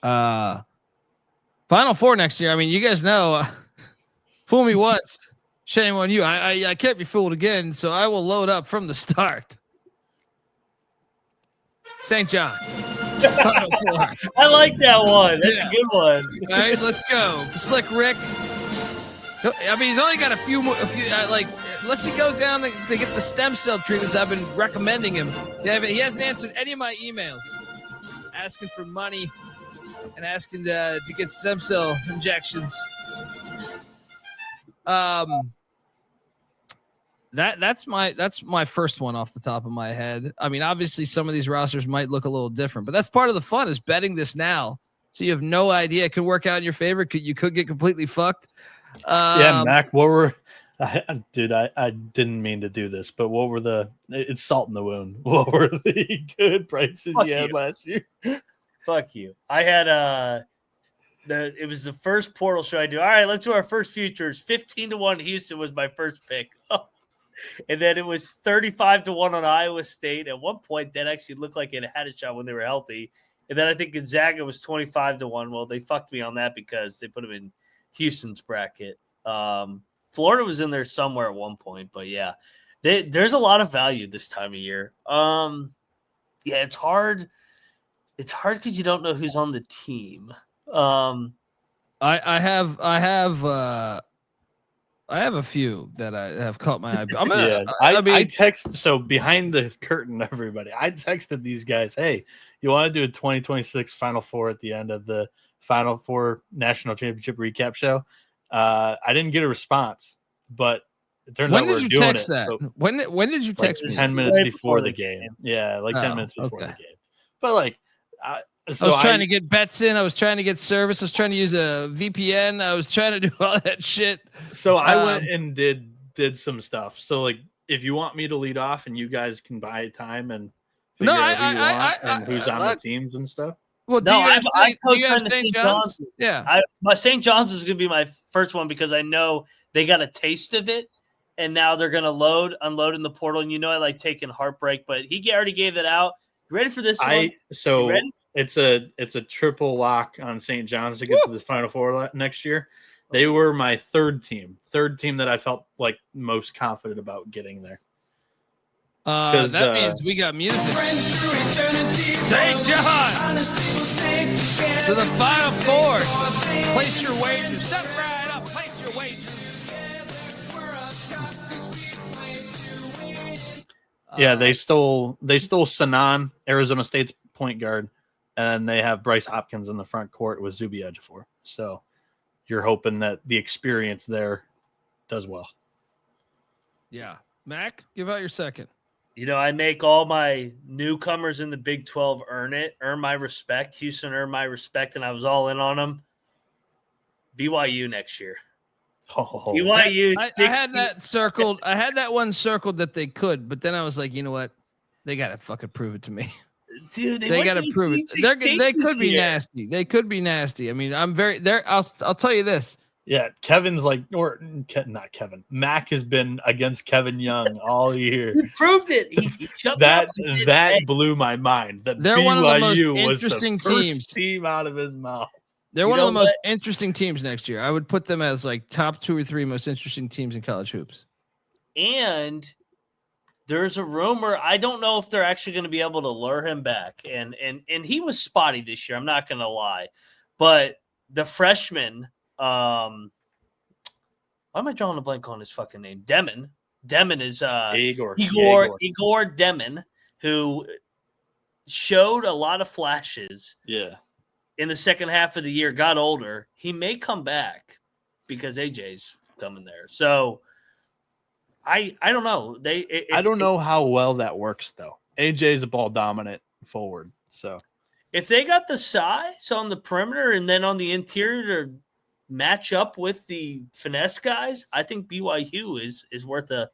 Final Four next year. I mean, you guys know, fool me once, shame on you. I can't be fooled again, so I will load up from the start. St. John's. Final Four. I like that one. That's a good one. All right, let's go. Slick Rick. I mean, he's only got a few like, unless he goes down to get the stem cell treatments I've been recommending him. Yeah, he hasn't answered any of my emails asking for money and asking to get stem cell injections. That's my first one off the top of my head. I mean, obviously some of these rosters might look a little different, but that's part of the fun is betting this now. So you have no idea. It could work out in your favor. You could get completely fucked. Yeah, Mac, what were I didn't mean to do this, but what were it's salt in the wound. What were the good prices you had last year? Fuck you. I had it was the first portal show I do. All right, let's do our first futures. 15-1 Houston was my first pick. And then it was 35-1 on Iowa State. At one point, that actually looked like it had a shot when they were healthy. And then I think Gonzaga was 25-1. Well, they fucked me on that because they put them in Houston's bracket. Florida was in there somewhere at one point, but yeah, there's a lot of value this time of year. Yeah, it's hard. It's hard because you don't know who's on the team. I have a few that I have caught my eye. I text, so behind the curtain, everybody, I texted these guys, hey, you want to do a 2026 Final Four at the end of the Final Four National Championship recap show? I didn't get a response, but it turns out we're doing it. When did you text that? When did you text me? 10 minutes before the game. Yeah, like 10 minutes before the game. But like, I was trying to get bets in. I was trying to get service. I was trying to use a VPN. I was trying to do all that shit. So I went and did some stuff. So like, if you want me to lead off and you guys can buy time and figure out who you want and who's on the teams and stuff. Well, do you have St. John's? Yeah. My St. John's is going to be my first one because I know they got a taste of it, and now they're going to unload in the portal. And I like taking Heartbreak, but he already gave that out. You ready for this one? So it's a triple lock on St. John's to get to the Final Four next year. They were my third team that I felt like most confident about getting there. That means we got music. St. John to the Final Four. Place your wagers. Step right up. Place your wagers. Yeah, they stole Sanan, Arizona State's point guard, and they have Bryce Hopkins in the front court with Zubi Ejiofor. So you're hoping that the experience there does well. Yeah. Mac, give out your second. I make all my newcomers in the Big 12 earn my respect. Houston earned my respect, and I was all in on them. BYU next year. Oh, BYU. I had that circled. I had that one circled that they could, but then I was like, you know what? They got to fucking prove it to me. Dude, they got to prove it. They could be nasty. They could be nasty. I mean, I'm very there. I'll tell you this. Yeah, Kevin's like, or not Kevin. Mac has been against Kevin Young all year. He proved it. He that blew my mind. That they're BYU one of the most interesting was the teams. First team out of his mouth. They're one of the most interesting teams next year. I would put them as like top 2 or 3 most interesting teams in college hoops. And there's a rumor. I don't know if they're actually going to be able to lure him back. And he was spotty this year. I'm not going to lie. But the freshman, why am I drawing a blank on his fucking name? Demon. Demon is Igor Demon, who showed a lot of flashes. Yeah. In the second half of the year, got older. He may come back because AJ's coming there. So I don't know. I don't know how well that works though. AJ's a ball dominant forward. So if they got the size on the perimeter and then on the interior to match up with the finesse guys, I think BYU is worth a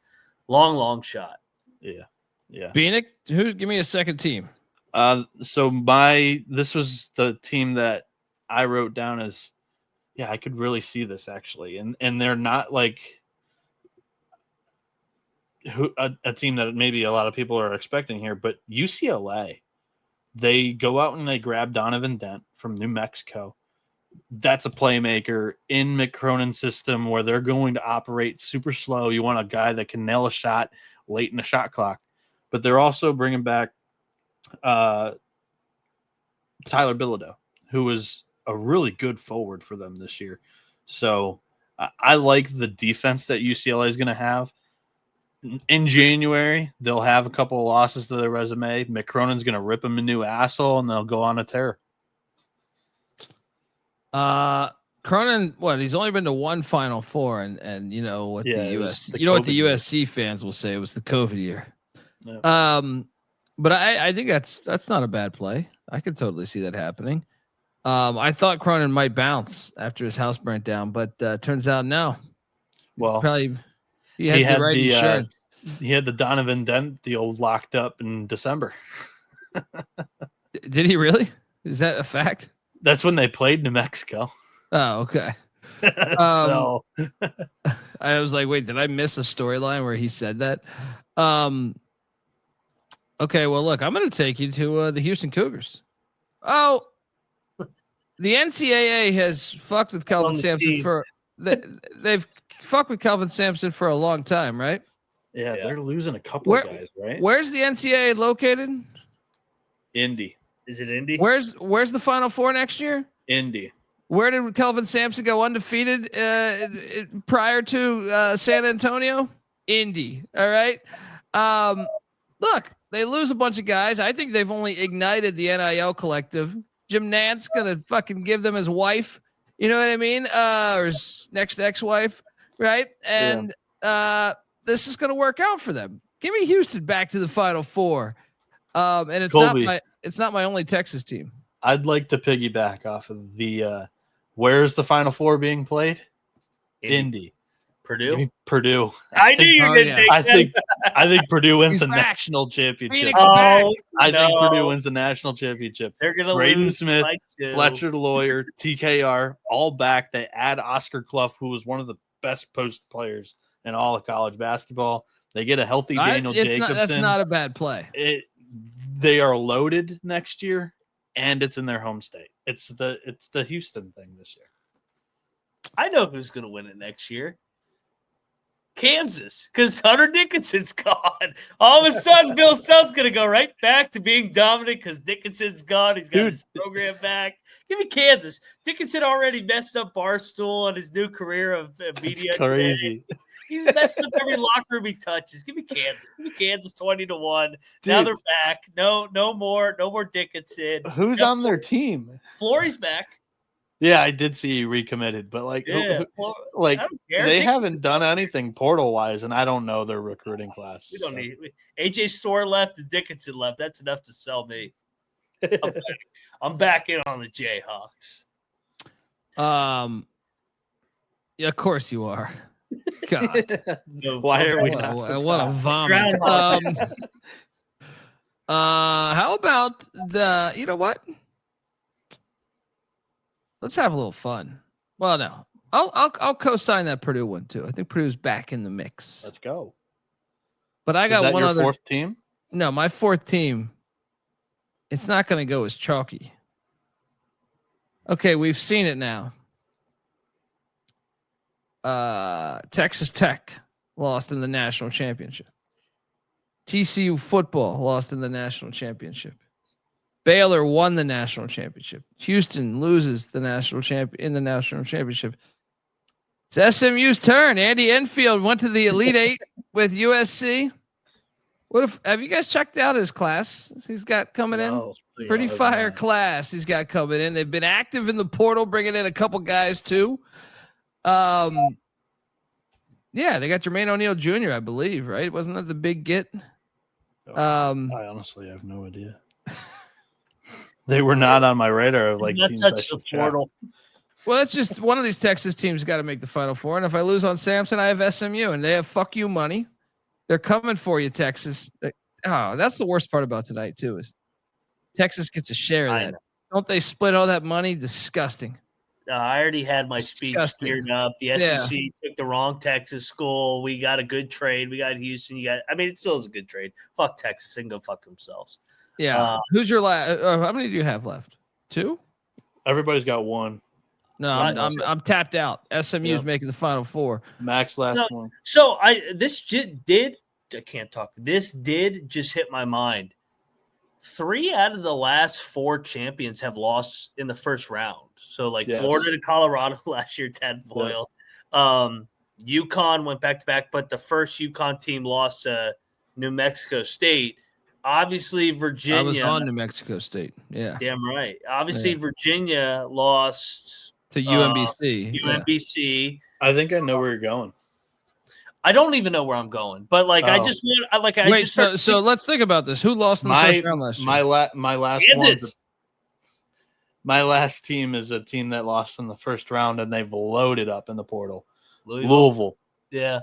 long shot. Yeah. Bieniek, give me a second team. So this was the team that I wrote down as, yeah, I could really see this actually. And they're not like a team that maybe a lot of people are expecting here, but UCLA, They go out and they grab Donovan Dent from New Mexico. That's a playmaker in McCronan's system where they're going to operate super slow. You want a guy that can nail a shot late in the shot clock. But they're also bringing back Tyler Bilodeau, who was a really good forward for them this year. So I like the defense that UCLA is going to have. In January, they'll have a couple of losses to their resume. McCronan's going to rip them a new asshole, and they'll go on a tear. Cronin, he's only been to one Final Four, and you know what the what the COVID USC fans will say, it was the COVID year. Yeah. But I think that's not a bad play. I could totally see that happening. I thought Cronin might bounce after his house burnt down, but turns out no. Well, probably he had the right insurance. He had the Donovan Dent deal locked up in December. Did he really? Is that a fact? That's when they played New Mexico. Oh, okay. So I was like, wait, did I miss a storyline where he said that? Okay, well, look, I'm going to take you to the Houston Cougars. Oh, the NCAA has fucked with Kelvin Sampson they've fucked with Kelvin Sampson for a long time, right? Yeah, they're losing a couple of guys, right? Where's the NCAA located? Indy. Is it Indy? Where's the Final Four next year? Indy. Where did Kelvin Sampson go undefeated prior to San Antonio? Indy. All right. Look, they lose a bunch of guys. I think they've only ignited the NIL collective. Jim Nantz gonna fucking give them his wife. You know what I mean? Or his next ex-wife, right? And this is gonna work out for them. Give me Houston back to the Final Four. And it's Colby, not my only Texas team. I'd like to piggyback off of the where's the Final Four being played? Indy. Purdue. Purdue. I knew you were going to take that. I think Purdue wins the back. national championship. Phoenix back. I think Purdue wins the national championship. They're going to Braden lose. Smith, Fletcher the lawyer, TKR, all back. They add Oscar Clough, who was one of the best post players in all of college basketball. They get a healthy Daniel Jacobson. That's not a bad play. They are loaded next year, and it's in their home state. It's the Houston thing this year. I know who's going to win it next year. Kansas, because Hunter Dickinson's gone. All of a sudden, Bill Self's going to go right back to being dominant because Dickinson's gone. He's got his program back. Give me Kansas. Dickinson already messed up Barstool on his new career of media. That's crazy. He's messed up every locker room he touches. Give me Kansas. Give me Kansas 20-1. Now they're back. No more Dickinson. Who's on their team? Flory's back. Yeah, I did see he recommitted, but they haven't done anything portal wise, and I don't know their recruiting class. We don't need AJ Store left and Dickinson left. That's enough to sell me. I'm back in on the Jayhawks. Yeah, of course you are. God, why are we? What a vomit. How about the? You know what? Let's have a little fun. Well, no, I'll co-sign that Purdue one too. I think Purdue's back in the mix. Let's go. But I got one other fourth team. No, my fourth team. It's not going to go as chalky. Okay, we've seen it now. Texas Tech lost in the national championship. TCU football lost in the national championship. Baylor won the national championship. Houston loses the national championship. It's SMU's turn. Andy Enfield went to the Elite Eight with USC. Have you guys checked out his class? He's got coming in. Pretty fire class he's got coming in. They've been active in the portal, bringing in a couple guys too. Yeah, they got Jermaine O'Neal Jr., I believe, right? Wasn't that the big get? I honestly have no idea. They were not on my radar of teams touch the portal. Well, that's just one of these Texas teams got to make the Final Four. And if I lose on Samson, I have SMU, and they have fuck you money. They're coming for you, Texas. Oh, that's the worst part about tonight too, is Texas gets a share of that. Don't they split all that money? Disgusting. I already had my speech cleared up. The SEC took the wrong Texas school. We got a good trade. We got Houston. It still is a good trade. Fuck Texas and go fuck themselves. Yeah. Who's your last? How many do you have left? 2? Everybody's got one. No, I'm tapped out. SMU's making the Final Four. Max last one. So this did I can't talk. This did just hit my mind. 3 out of the last 4 champions have lost in the first round. So Florida to Colorado last year, Tad Boyle. UConn went back to back, but the first UConn team lost to New Mexico State. Obviously, Virginia. I was on New Mexico State. Yeah. Damn right. Obviously, Virginia lost to UMBC. UMBC. I think I know where you're going. I don't even know where I'm going, but I just want so let's think about this. Who lost in the first round last year? My last Kansas. My last team is a team that lost in the first round, and they've loaded up in the portal. Louisville. Yeah.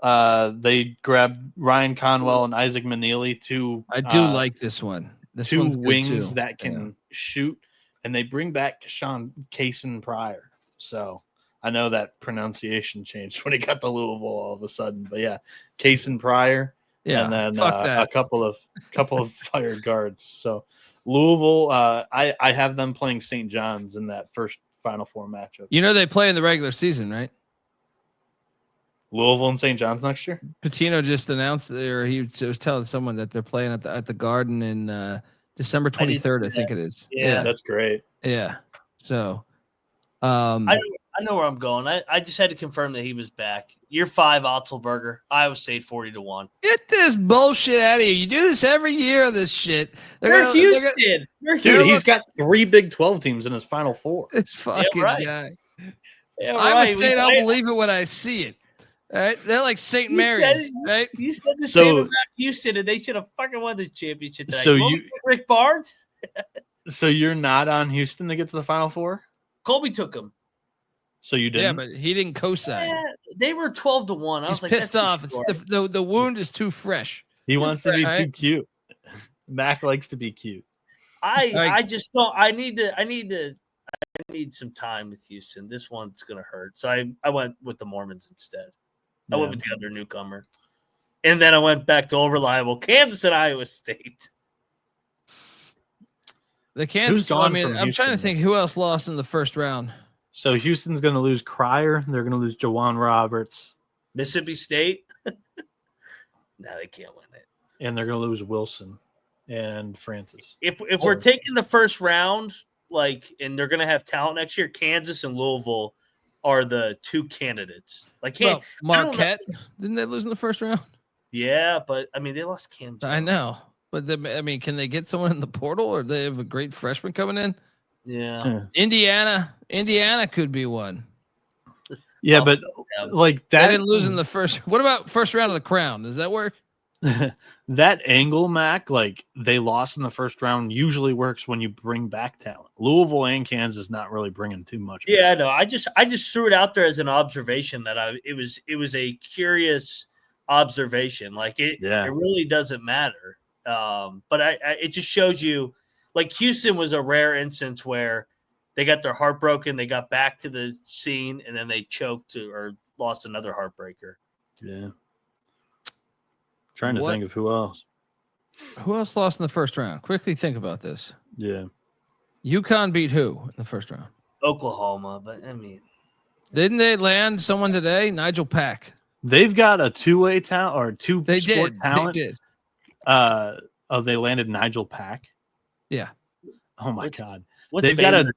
They grabbed Ryan Conwell and Isaac Maneely, two. I do like this one. This 2 one's wings that can shoot, and they bring back Kaysen Pryor. So I know that pronunciation changed when he got to Louisville all of a sudden, but yeah, Kaysen Pryor, and then a couple of fired guards. So Louisville, I have them playing St. John's in that first Final Four matchup. You know they play in the regular season, right? Louisville and St. John's next year. Patino just announced, or he was telling someone that they're playing at the Garden in December 23rd. I think it is. Yeah, that's great. Yeah. So, I know where I'm going. I just had to confirm that he was back. Year 5, Otzelberger, Iowa State 40-1. Get this bullshit out of here! You do this every year. This shit. Where's Houston? Dude, he's got 3 Big 12 teams in his Final Four. This fucking guy. Yeah, Iowa State. I'll believe it when I see it. All right, they're like St. Mary's, right? You said the same about Houston, and they should have fucking won the championship tonight. So Rick Barnes. So you're not on Houston to get to the Final Four? Colby took him. So you didn't? Yeah, but he didn't co-sign. Yeah, they were 12-1. I was pissed off. It's the wound is too fresh. He wants to be too cute. Mac likes to be cute. I just don't. I need some time with Houston. This one's gonna hurt. So I went with the Mormons instead. I went with the other newcomer. And then I went back to old reliable Kansas and Iowa State. The Kansas. I'm trying to think who else lost in the first round. So Houston's going to lose Cryer. They're going to lose Jawan Roberts. Mississippi State. No, they can't win it. And they're going to lose Wilson and Francis. If we're taking the first round, and they're going to have talent next year, Kansas and Louisville are the 2 candidates. Marquette, didn't they lose in the first round? Yeah, but they lost Cam Jones. I know, but can they get someone in the portal, or they have a great freshman coming in? Yeah. Indiana could be one. Yeah, but that they didn't lose in the first. What about first round of the Crown? Does that work? That angle, Mac, they lost in the first round, usually works when you bring back talent. Louisville and Kansas not really bringing too much. Yeah, no, I just threw it out there as an observation that it was a curious observation. It really doesn't matter. But it just shows you, Houston was a rare instance where they got their heart broken, they got back to the scene, and then they choked or lost another heartbreaker. Yeah. Trying to think of who else. Who else lost in the first round? Quickly think about this. Yeah. UConn beat who in the first round? Oklahoma, but didn't they land someone today? Nigel Pack. They've got a 2-way talent or they sport did. talent. They did. They landed Nigel Pack. Yeah. Oh my God. They've got a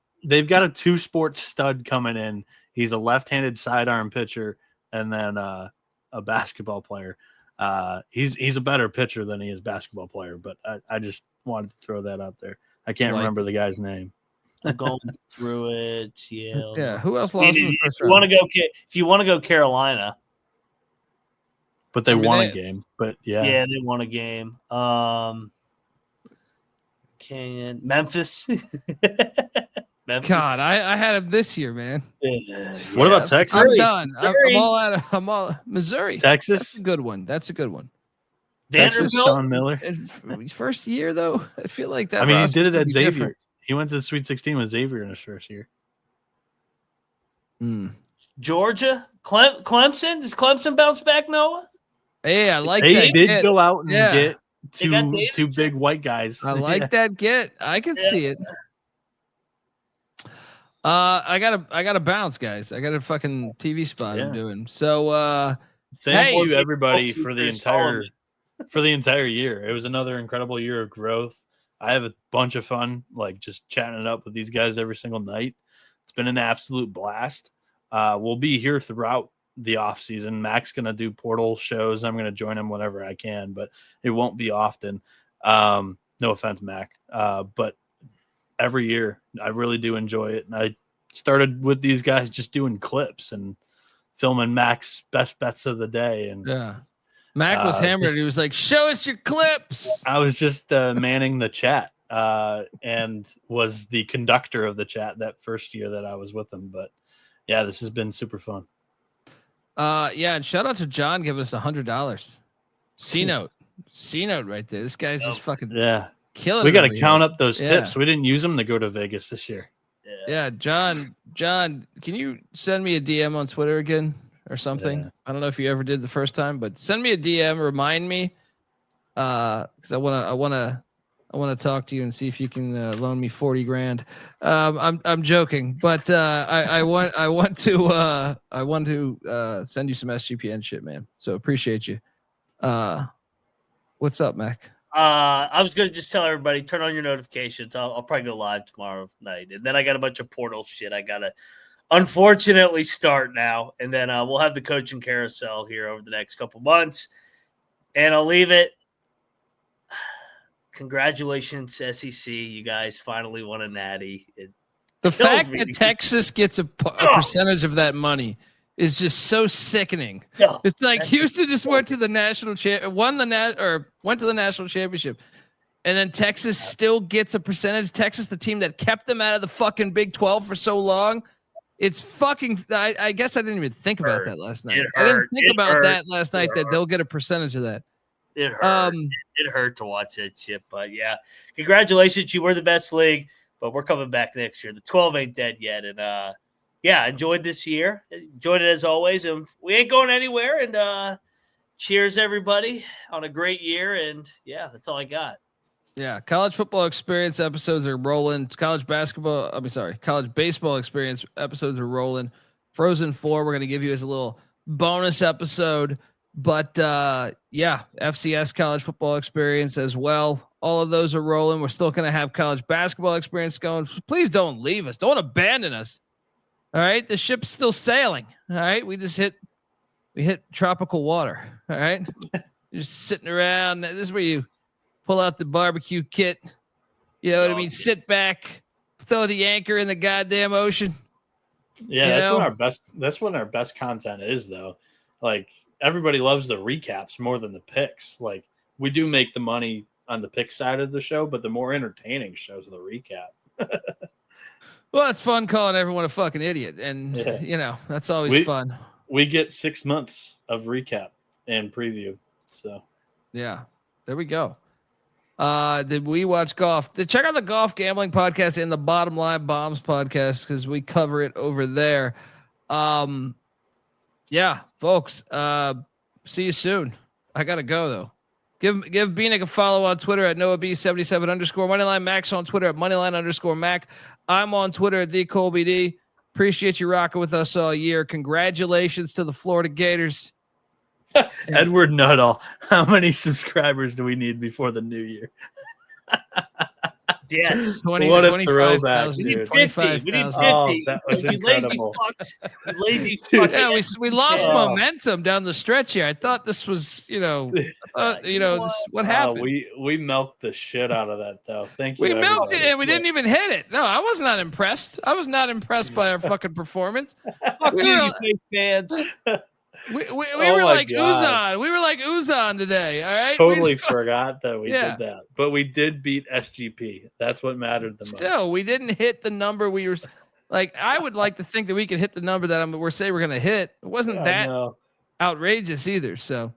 2-sport stud coming in. He's a left-handed sidearm pitcher and then a basketball player. He's a better pitcher than he is basketball player, but I just wanted to throw that out there. I can't remember the guy's name. I'm going through it. Yeah. Yeah. Who else lost in the first round? If you want to go Carolina, but they won a game. But yeah, they won a game. Memphis. God, I had him this year, man. Yeah. What about Texas? I'm done. I'm all out of Missouri. Texas? That's a good one. Texas, Sean Miller. His first year, though, I feel like that. He did it at Xavier. Different. He went to the Sweet 16 with Xavier in his first year. Georgia? Clemson? Does Clemson bounce back, Noah? Hey, I like they that. They did go out and get two big white guys. I like that get. I can see it. I gotta bounce, guys. I got a fucking TV spot I'm doing. So thank you everybody for the entire year. It was another incredible year of growth. I have a bunch of fun, like just chatting it up with these guys every single night. It's been an absolute blast. We'll be here throughout the off season. Mac's gonna do portal shows. I'm gonna join him whenever I can, but it won't be often. No offense, Mac. But every year I really do enjoy it. And I started with these guys just doing clips and filming Mac's best bets of the day. And Mac was hammered. He was like, show us your clips. I was just manning the chat and was the conductor of the chat that first year that I was with him. But yeah, this has been super fun. And shout out to John giving us $100. C-note right there. This guy's just fucking killing. We got to count up those tips. We didn't use them to go to Vegas this year. Yeah, John, can you send me a DM on Twitter again or something? Yeah. I don't know if you ever did the first time, but send me a DM. Remind me, because I wanna talk to you and see if you can loan me $40,000. I'm joking, but I want to send you some SGPN shit, man. So appreciate you. What's up, Mac? I was gonna just tell everybody, turn on your notifications. I'll probably go live tomorrow night, and then I got a bunch of portal shit I gotta unfortunately start now, and then we'll have the coaching carousel here over the next couple months, and I'll leave it. Congratulations, SEC! You guys finally won a natty. The fact that Texas gets a percentage of that money is just so sickening. It's like Houston just went to the national went to the national championship, and then Texas still gets a percentage. Texas, the team that kept them out of the fucking Big 12 for so long. It's fucking. I guess I didn't even think about that last night. I didn't think about that last night that they'll get a percentage of that. It hurt. It hurt to watch that shit, but yeah, congratulations. You were the best league, but we're coming back next year. The 12 ain't dead yet, and enjoyed this year. Enjoyed it as always, and we ain't going anywhere. And cheers, everybody, on a great year. And that's all I got. Yeah, college football experience episodes are rolling. College baseball experience episodes are rolling. Frozen 4, we're gonna give you as a little bonus episode. But FCS college football experience as well. All of those are rolling. We're still gonna have college basketball experience going. Please don't leave us. Don't abandon us. All right, the ship's still sailing. All right, we hit tropical water. All right, you're just sitting around. This is where you pull out the barbecue kit. You know what I mean? Sit back, throw the anchor in the goddamn ocean. Yeah, that's what our best content is, though. Like everybody loves the recaps more than the picks. Like we do make the money on the pick side of the show, but the more entertaining shows are the recap. Well, it's fun calling everyone a fucking idiot, and that's always fun. We get 6 months of recap and preview, so there we go. Did we watch golf? Check out the Golf Gambling Podcast and the Bottom Line Bombs Podcast because we cover it over there. Folks. See you soon. I gotta go though. Give Bieniek a follow on Twitter at NoahB77 _ Moneyline Max on Twitter at Moneyline _ Mac. I'm on Twitter at Colby D. Appreciate you rocking with us all year. Congratulations to the Florida Gators. Edward Nuttall. How many subscribers do we need before the new year? Yes. 20, what a throwback, we need 50. We need 50. That was incredible. Lazy fucks. Yeah, we lost momentum down the stretch here. I thought this was, what happened? We milked the shit out of that, though. Thank you. We milked it, and we didn't even hit it. No, I was not impressed. I was not impressed by our fucking performance. Fuck you fake fans. We were like Uzan. We were like Uzan today. All right. Totally forgot that we did that, but we did beat SGP. That's what mattered the most. Still, we didn't hit the number we were like. I would like to think that we could hit the number that we're going to hit. It wasn't that outrageous either. So,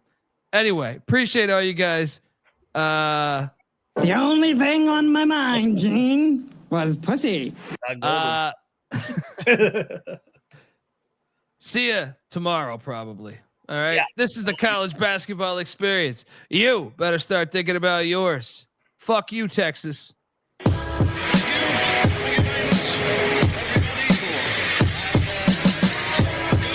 anyway, appreciate all you guys. The only thing on my mind, Gene, was pussy. See ya tomorrow, probably. All right. Yeah. This is the college basketball experience. You better start thinking about yours. Fuck you, Texas.